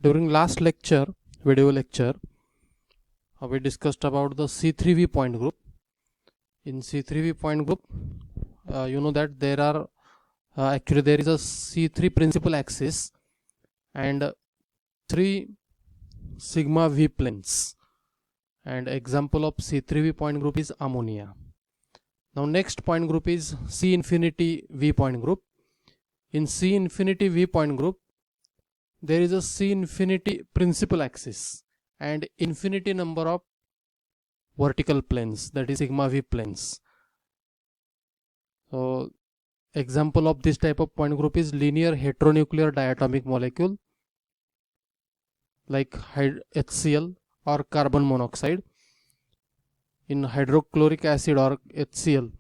During last lecture, video lecture, we discussed about the C3V point group. In C3V point group, you know that there are actually there is a C3 principal axis and 3 sigma V planes, and example of C3V point group is ammonia. Now next point group is C infinity V point group. In C infinity V point group, there is a C infinity principal axis and infinity number of vertical planes, that is sigma V planes. So example of this type of point group is linear heteronuclear diatomic molecule like HCl or carbon monoxide. In hydrochloric acid or HCl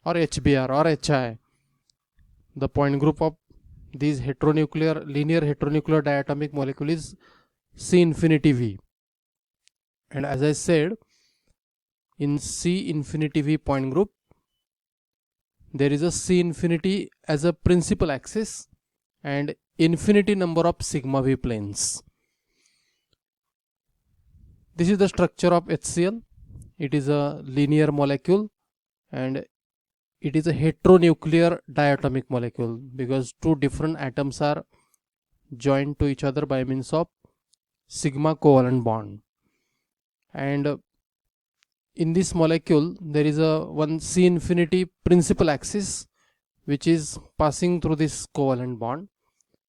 or HBr or HI, the point group of these linear heteronuclear diatomic molecule is C infinity V. And as I said, in C infinity V point group, there is a C infinity as a principal axis and infinity number of sigma V planes. This is the structure of HCl. It is a linear molecule and it is a heteronuclear diatomic molecule because two different atoms are joined to each other by means of sigma covalent bond. And in this molecule there is a one C infinity principal axis which is passing through this covalent bond,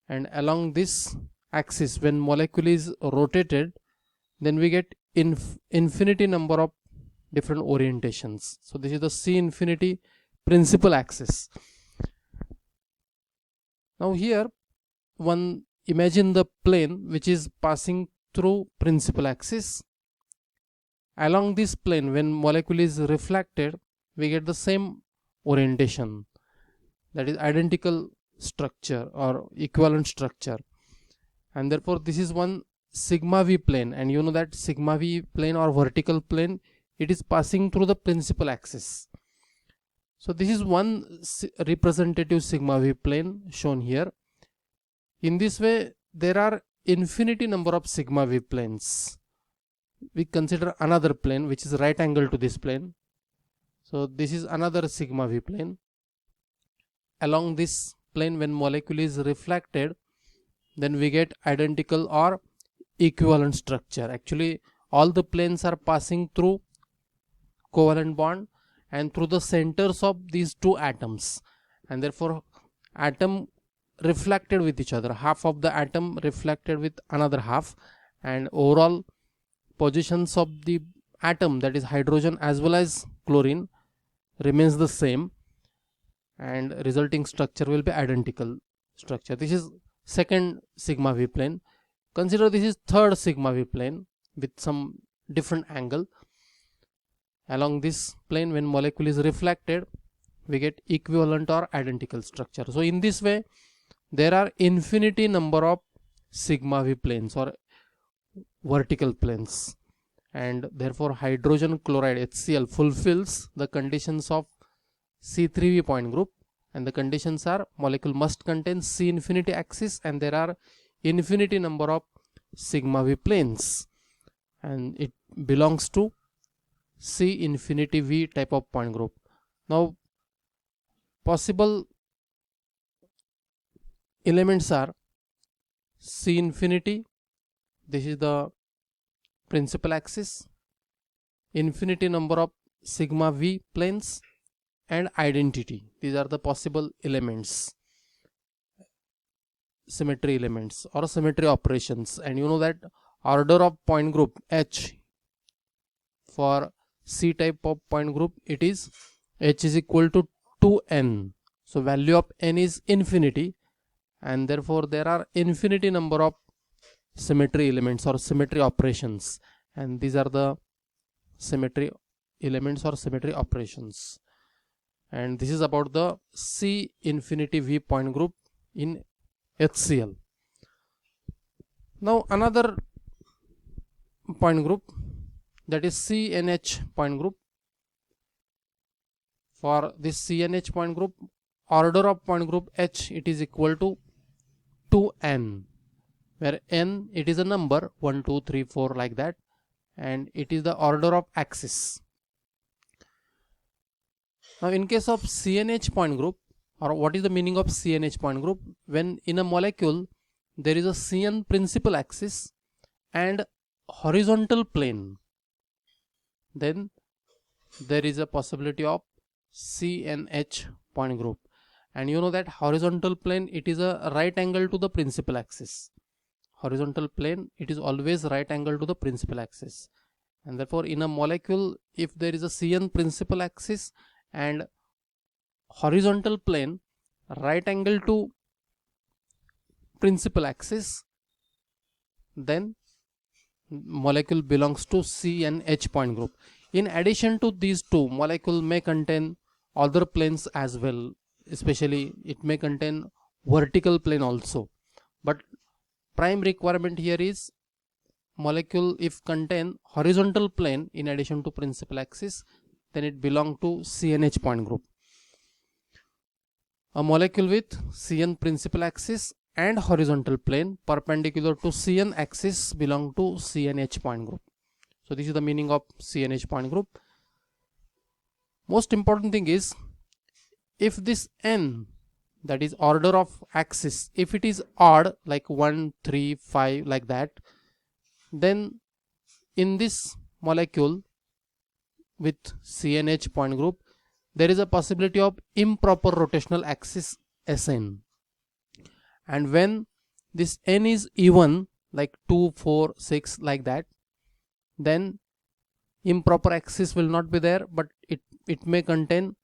and along this axis when molecule is rotated, then we get infinity number of different orientations. So this is the C infinity principal axis. Now here one imagine the plane which is passing through principal axis. Along this plane when molecule is reflected, we get the same orientation, that is identical structure or equivalent structure, and therefore this is one sigma V plane. And you know that sigma V plane or vertical plane, it is passing through the principal axis. So this is one representative sigma V plane shown here. In this way there are infinity number of sigma V planes. We consider another plane which is right angle to this plane. So this is another sigma V plane. Along this plane when molecule is reflected, then we get identical or equivalent structure. Actually all the planes are passing through covalent bond and through the centers of these two atoms, and therefore atom reflected with each other, half of the atom reflected with another half, and overall positions of the atom, that is hydrogen as well as chlorine, remains the same and resulting structure will be identical structure. This is second sigma V plane. Consider this is third sigma V plane with some different angle. Along this plane when molecule is reflected, we get equivalent or identical structure. So in this way there are infinity number of sigma V planes or vertical planes, and therefore hydrogen chloride HCl fulfills the conditions of C3V point group, and the conditions are molecule must contain C infinity axis and there are infinity number of sigma V planes, and it belongs to C infinity V type of point group. Now possible elements are C infinity, this is the principal axis, infinity number of sigma V planes, and identity. These are the possible elements, symmetry elements or symmetry operations. And you know that order of point group H for C type of point group, it is H is equal to 2n. So value of n is infinity, and therefore there are infinity number of symmetry elements or symmetry operations, and these are the symmetry elements or symmetry operations. And this is about the C infinity V point group in HCl. Now another point group, that is CNH point group. For this CNH point group, order of point group H, it is equal to 2n. where n, it is a number 1 2 3 4 like that, and it is the order of axis. Now in case of CNH point group, or what is the meaning of CNH point group? When in a molecule there is a CN principal axis and horizontal plane, then there is a possibility of CNH point group. And you know that horizontal plane, it is a right angle to the principal axis. Horizontal plane, it is always right angle to the principal axis, and therefore in a molecule, if there is a CN principal axis and horizontal plane right angle to principal axis, then molecule belongs to CNH point group. In addition to these two, molecule may contain other planes as well, especially it may contain vertical plane also, but prime requirement here is molecule if contain horizontal plane in addition to principal axis, then it belong to CNH point group. A molecule with CN principal axis and horizontal plane perpendicular to CN axis belong to CNH point group. So this is the meaning of CNH point group. Most important thing is, if this n, that is order of axis, if it is odd like 1 3 5 like that, then in this molecule with CNH point group, there is a possibility of improper rotational axis Sn. And when this n is even like 2 4 6 like that, then improper axis will not be there, but it may contain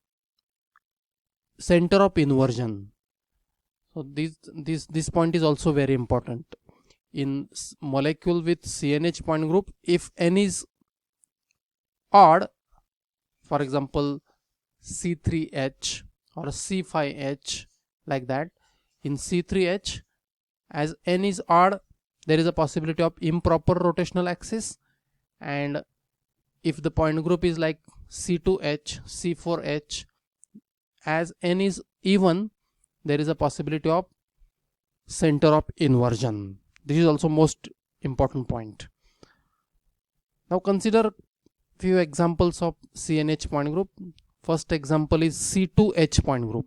center of inversion. So this point is also very important. In molecule with CNH point group, if n is odd, for example C3H or C5H like that, in C3H, as n is odd, there is a possibility of improper rotational axis, and if the point group is like C2H, C4H, as n is even, there is a possibility of center of inversion. This is also most important point. Now consider few examples of CNH point group. First example is C2H point group.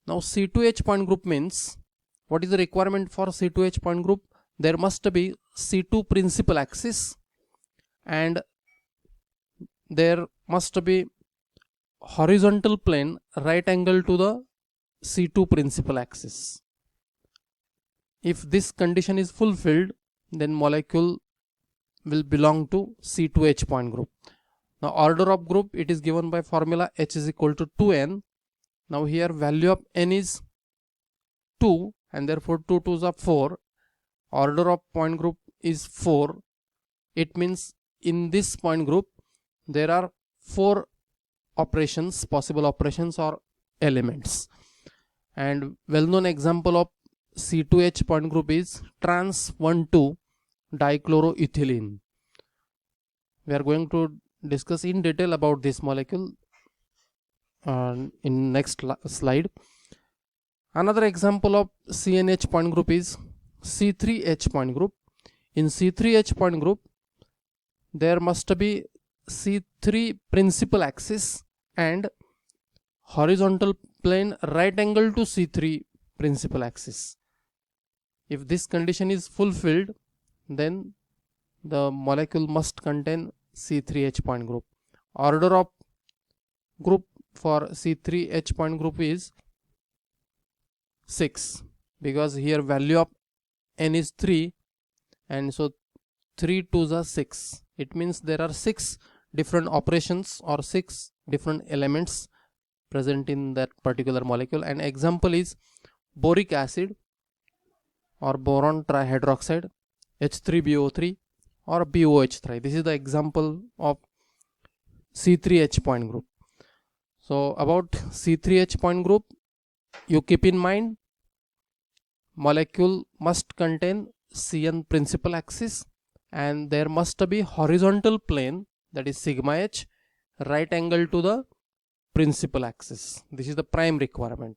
Now C2H point group means, what is the requirement for C2H point group? There must be C2 principal axis and there must be horizontal plane right angle to the C2 principal axis. If this condition is fulfilled, then molecule will belong to C2H point group. Now order of group, it is given by formula H is equal to 2n. Now here value of n is 2 and therefore 2 2s are 4. Order of point group is 4. It means in this point group there are 4 operations, possible operations or elements. And well known example of C2H point group is trans 1,2 dichloroethylene. We are going to discuss in detail about this molecule in next slide. Another example of CNH point group is C3H point group. In C3H point group, there must be C3 principal axis and horizontal plane right angle to C3 principal axis. If this condition is fulfilled, then the molecule must contain C3H point group. Order of group for C3H point group is 6, because here value of n is 3 and so 3 2s are 6. It means there are 6 different operations or 6 different elements present in that particular molecule. An example is boric acid or boron trihydroxide, H3BO3 or BOH3. This is the example of C3H point group. So about C3H point group, you keep in mind molecule must contain CN principal axis and there must be horizontal plane, that is sigma h, right angle to the principal axis. This is the prime requirement.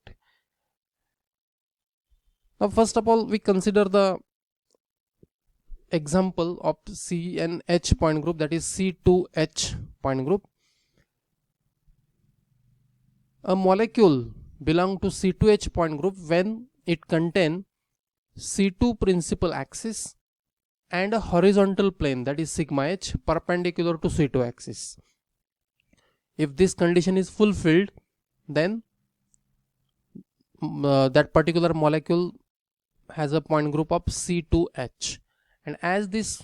Now first of all, we consider the example of CnH point group, that is C2H point group. A molecule belong to C2H point group when it contain C2 principal axis and a horizontal plane, that is sigma h, perpendicular to C2 axis. If this condition is fulfilled, then that particular molecule has a point group of C2H, and as this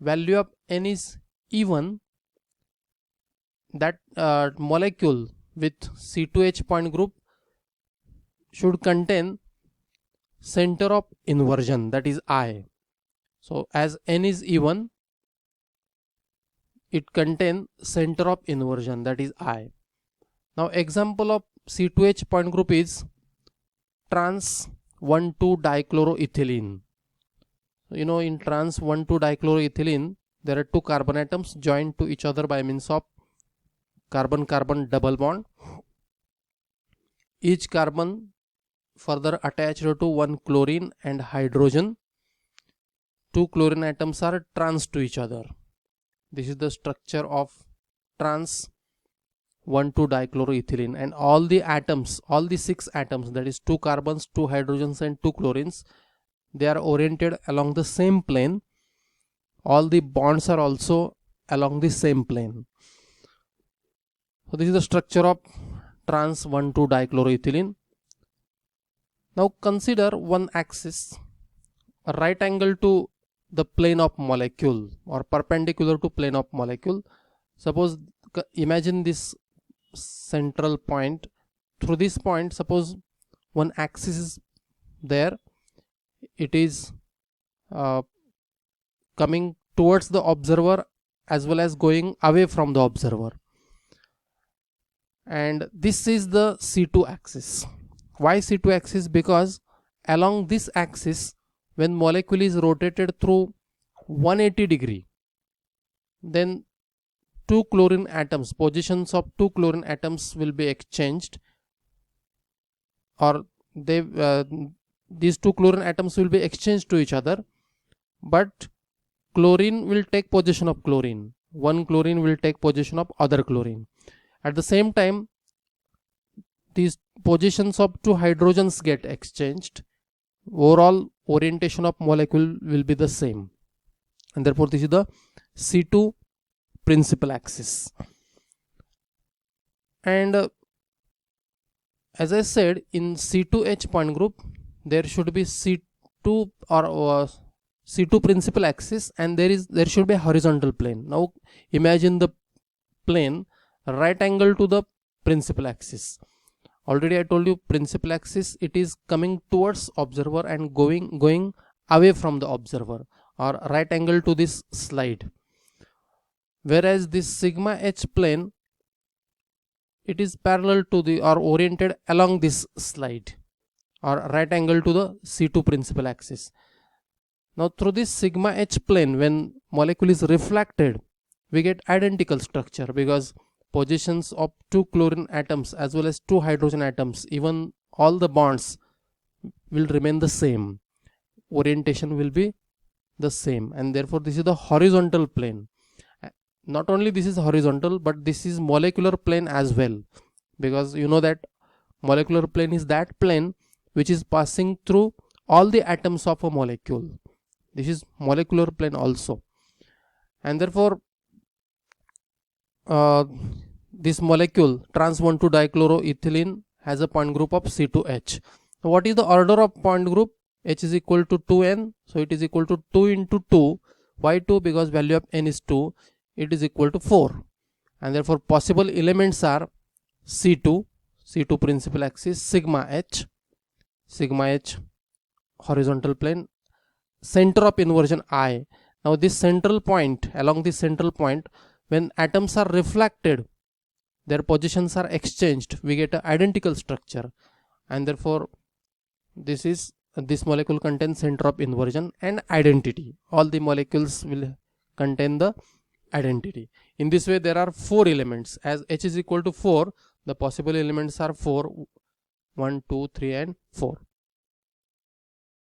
value of n is even, that molecule with C2H point group should contain center of inversion, that is I. So as n is even, it contain center of inversion, that is I. Now example of C2H point group is trans 1,2-dichloroethylene. You know, in trans 1,2-dichloroethylene, there are two carbon atoms joined to each other by means of carbon-carbon double bond. Each carbon further attached to one chlorine and hydrogen. Two chlorine atoms are trans to each other. This is the structure of trans 1,2-dichloroethylene, and all the atoms, all the 6 atoms, that is 2 carbons, 2 hydrogens and 2 chlorines, they are oriented along the same plane. All the bonds are also along the same plane. So this is the structure of trans 1,2-dichloroethylene. Now consider one axis, a right angle to the plane of molecule or perpendicular to plane of molecule. Suppose, imagine this central point. Through this point, suppose one axis is there, it is coming towards the observer as well as going away from the observer, and this is the C2 axis. Why C2 axis? Because along this axis, when molecule is rotated through 180 degree, then two chlorine atoms, positions of two chlorine atoms will be exchanged, or they these two chlorine atoms will be exchanged to each other, but chlorine will take position of chlorine, one chlorine will take position of other chlorine. At the same time, these positions of two hydrogens get exchanged. Overall orientation of molecule will be the same, and therefore this is the C2 principal axis. And as I said, in C2H point group, there should be C2 or C2 principal axis, and there should be a horizontal plane. Now imagine the plane right angle to the principal axis. Already I told you, principal axis, it is coming towards observer and going away from the observer, or right angle to this slide. Whereas this sigma h plane, it is parallel to the or oriented along this slide, or right angle to the C2 principal axis. Now through this sigma h plane, when molecule is reflected, we get identical structure, because positions of two chlorine atoms as well as two hydrogen atoms, even all the bonds will remain the same, orientation will be the same, and therefore this is the horizontal plane. Not only this is horizontal, but this is molecular plane as well, because you know that molecular plane is that plane which is passing through all the atoms of a molecule. This is molecular plane also, and therefore this molecule trans 1,2-dichloroethylene has a point group of C2H. What is the order of point group? H is equal to 2n, so it is equal to 2 into 2. Why 2? Because value of n is 2. It is equal to 4, and therefore possible elements are C2 principal axis, sigma h horizontal plane, center of inversion I. Now this central point, along this central point, when atoms are reflected, their positions are exchanged, we get an identical structure, and therefore this molecule contains center of inversion and identity. All the molecules will contain the identity. In this way, there are 4 elements. As H is equal to 4, the possible elements are 4, 1, 2, 3 and 4.